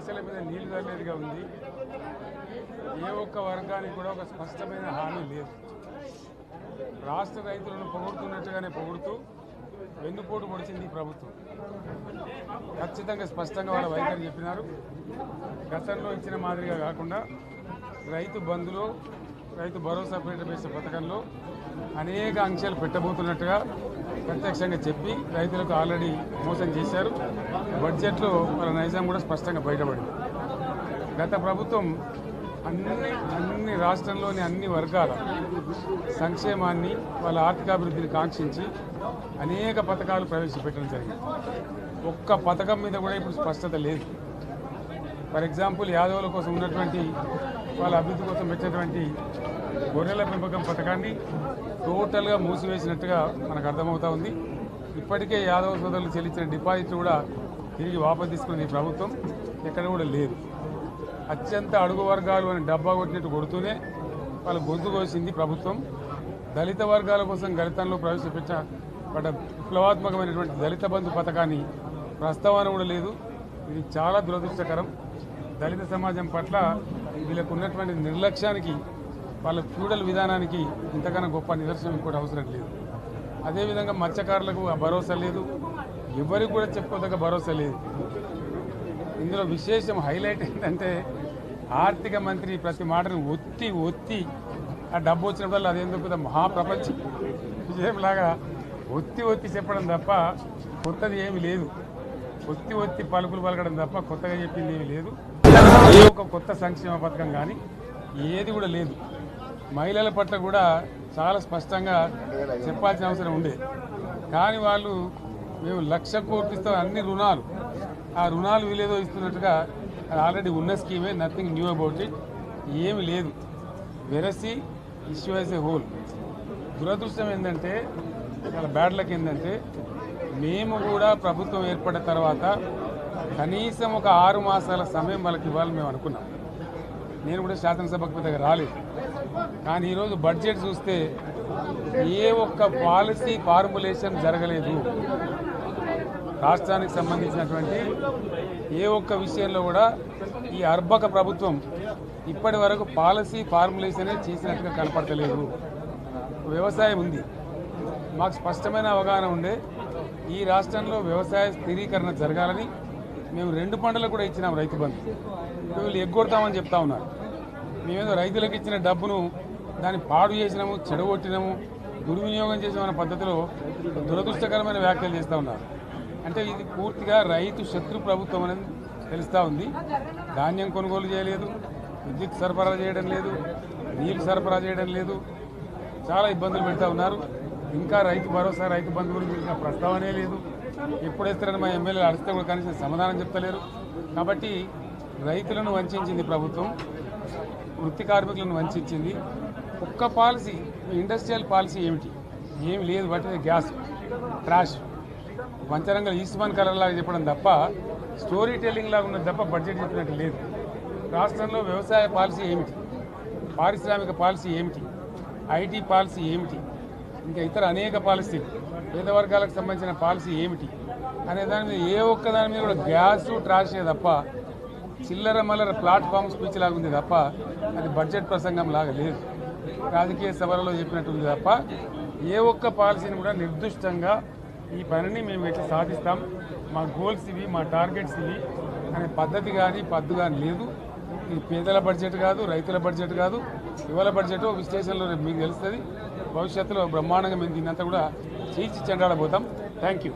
ఆశల మీద నీళ్లు చల్లేదిగా ఉంది. ఏ ఒక్క వర్గానికి కూడా ఒక స్పష్టమైన హామీ లేదు. రాష్ట్ర రైతులను పొగుడుతున్నట్టుగానే పొగుడుతూ వెన్నుపోటు పొడిచింది ప్రభుత్వం. ఖచ్చితంగా స్పష్టంగా వాళ్ళ వైఖరి చెప్పినారు. గతంలో ఇచ్చిన మాదిరిగా కాకుండా రైతు బంధులో రైతు భరోసా పేట పథకంలో అనేక ఆంక్షలు పెట్టబోతున్నట్టుగా ప్రత్యక్షంగా చెప్పి రైతులకు ఆల్రెడీ మోసం చేశారు. బడ్జెట్లో వాళ్ళ నైజాం కూడా స్పష్టంగా బయటపడింది. గత ప్రభుత్వం అన్ని రాష్ట్రంలోని అన్ని వర్గాల సంక్షేమాన్ని వాళ్ళ ఆర్థికాభివృద్ధిని కాంక్షించి అనేక పథకాలు ప్రవేశపెట్టడం జరిగింది. ఒక్క పథకం మీద కూడా ఇప్పుడు స్పష్టత లేదు. ఫర్ ఎగ్జాంపుల్ యాదవుల కోసం ఉన్నటువంటి వాళ్ళ అభివృద్ధి కోసం పెట్టినటువంటి గొర్రెల పెంపకం పథకాన్ని టోటల్గా మూసివేసినట్టుగా మనకు అర్థమవుతా ఉంది. ఇప్పటికే యాదవ సోదరులు చెల్లించిన డిపాజిట్ కూడా తిరిగి వాపసు తీసుకునే ప్రభుత్వం ఎక్కడ కూడా లేదు. అత్యంత అడుగు వర్గాలు అని డబ్బా కొట్టినట్టు కొడుతూనే వాళ్ళ గొంతు కోసింది ప్రభుత్వం. దళిత వర్గాల కోసం గళితంలో ప్రవేశపెట్టబడ్డ విప్లవాత్మకమైనటువంటి దళిత బంధు పథకాన్ని ప్రస్తావన కూడా లేదు. ఇది చాలా దురదృష్టకరం. దళిత సమాజం పట్ల వీళ్ళకు ఉన్నటువంటి నిర్లక్ష్యానికి, వాళ్ళ ఫ్యూడల్ విధానానికి ఇంతకన్నా గొప్ప నిదర్శనం కూడా అవసరం లేదు. అదేవిధంగా మత్స్యకారులకు ఆ భరోసా లేదు. ఎవరికి కూడా చెప్పుకోదగ్గ భరోసా లేదు. ఇందులో విశేషం హైలైట్ ఏంటంటే ఆర్థిక మంత్రి ప్రతి మాటను ఒత్తి ఆ డబ్బు వచ్చినప్పుడు అదేందో పెద్ద మహాప్రపంచ విజయంలాగా ఒత్తి చెప్పడం తప్ప కొత్తది ఏమీ లేదు. ఒత్తి పలుకులు పలకడం తప్ప కొత్తగా చెప్పింది ఏమీ లేదు. ఏ ఒక కొత్త సంక్షేమ పథకం కానీ ఏది కూడా లేదు. మహిళల పట్ల కూడా చాలా స్పష్టంగా చెప్పాల్సిన అవసరం ఉండే. కానీ వాళ్ళు మేము 1,00,000 కోట్లు ఇస్తాం, అన్ని రుణాలు, ఆ రుణాలు వీలేదో ఇస్తున్నట్టుగా అది ఆల్రెడీ ఉన్న స్కీమే, నథింగ్ న్యూ అబౌట్ ఇట్, ఏమి లేదు. వెరసి ఇష్యూ యాజ్ ఏ హోల్. దురదృష్టం ఏంటంటే, చాలా బ్యాడ్ లక్ ఏంటంటే, మేము కూడా ప్రభుత్వం ఏర్పడిన తర్వాత కనీసం ఒక 6 మాసాల సమయం వాళ్ళకి ఇవ్వాలని మేము అనుకున్నాం. నేను కూడా శాసనసభకు పెద్దగా రాలేదు. కానీ ఈరోజు బడ్జెట్ చూస్తే ఏ ఒక్క పాలసీ ఫార్ములేషన్ జరగలేదు. రాష్ట్రానికి సంబంధించినటువంటి ఏ ఒక్క విషయంలో కూడా ఈ అర్బక ప్రభుత్వం ఇప్పటి వరకు పాలసీ ఫార్ములేషనే చేసినట్టుగా కనపడతలేదు. వ్యవసాయం ఉంది, మాకు స్పష్టమైన అవగాహన ఉండే ఈ రాష్ట్రంలో వ్యవసాయ స్థిరీకరణ జరగాలని మేము 2 పంటలకు కూడా ఇచ్చినాం రైతు బంధు. వీళ్ళు ఎగ్గొడతామని చెప్తా ఉన్నారు. మేమేదో రైతులకు ఇచ్చిన డబ్బును దాన్ని పాడు చేసినాము, చెడగొట్టినాము, దుర్వినియోగం చేసామన్న పద్ధతిలో దురదృష్టకరమైన వ్యాఖ్యలు చేస్తూ ఉన్నారు. అంటే ఇది పూర్తిగా రైతు శత్రు ప్రభుత్వం అనేది తెలుస్తూ ఉంది. ధాన్యం కొనుగోలు చేయలేదు, విద్యుత్ సరఫరా చేయడం లేదు, నీళ్లు సరఫరా చేయడం లేదు, చాలా ఇబ్బందులు పెడతా ఉన్నారు. ఇంకా రైతు భరోసా, రైతు బంధు గురించి ఇంకా ప్రస్తావనే లేదు. ఎప్పుడేస్తారని మా ఎమ్మెల్యేలు అడిస్తే కూడా కనీసం సమాధానం చెప్తలేరు. కాబట్టి రైతులను వంచింది ప్రభుత్వం, వృత్తి కార్మికులను వంచింది. ఒక్క పాలసీ, ఇండస్ట్రియల్ పాలసీ ఏమిటి? ఏమి లేదు. బట్టి గ్యాస్ ట్రాష్ పంచరంగం ఈస్మాన్ కలర్ లాగా చెప్పడం తప్ప, స్టోరీ టెల్లింగ్ లాగా ఉన్నది తప్ప బడ్జెట్ చెప్పినట్టు లేదు. రాష్ట్రంలో వ్యవసాయ పాలసీ ఏమిటి? పారిశ్రామిక పాలసీ ఏమిటి? ఐటీ పాలసీ ఏమిటి? ఇంకా ఇతర అనేక పాలసీలు, పేద వర్గాలకు సంబంధించిన పాలసీ ఏమిటి అనే దాని మీద ఏ ఒక్క దాని మీద కూడా గ్యాసు ట్రాషే తప్ప, చిల్లర మల్లర ప్లాట్ఫామ్ స్పీచ్ లాగా ఉంది తప్ప అది బడ్జెట్ ప్రసంగం లాగా లేదు. రాజకీయ సభలలో చెప్పినట్టుంది తప్ప ఏ ఒక్క పాలసీని కూడా నిర్దిష్టంగా ఈ పనిని మేము ఎట్లా సాధిస్తాం, మా గోల్స్ ఇవి, మా టార్గెట్స్ ఇవి అనే పద్ధతి కానీ పద్దు కానీ లేదు. ఇది పేదల బడ్జెట్ కాదు, రైతుల బడ్జెట్ కాదు, యువల బడ్జెట్. విశ్లేషణలో మీకు తెలుస్తుంది. భవిష్యత్తులో బ్రహ్మాండంగా మేము దీన్నంతా కూడా చీల్చి చెండాడబోతాం. Thank you.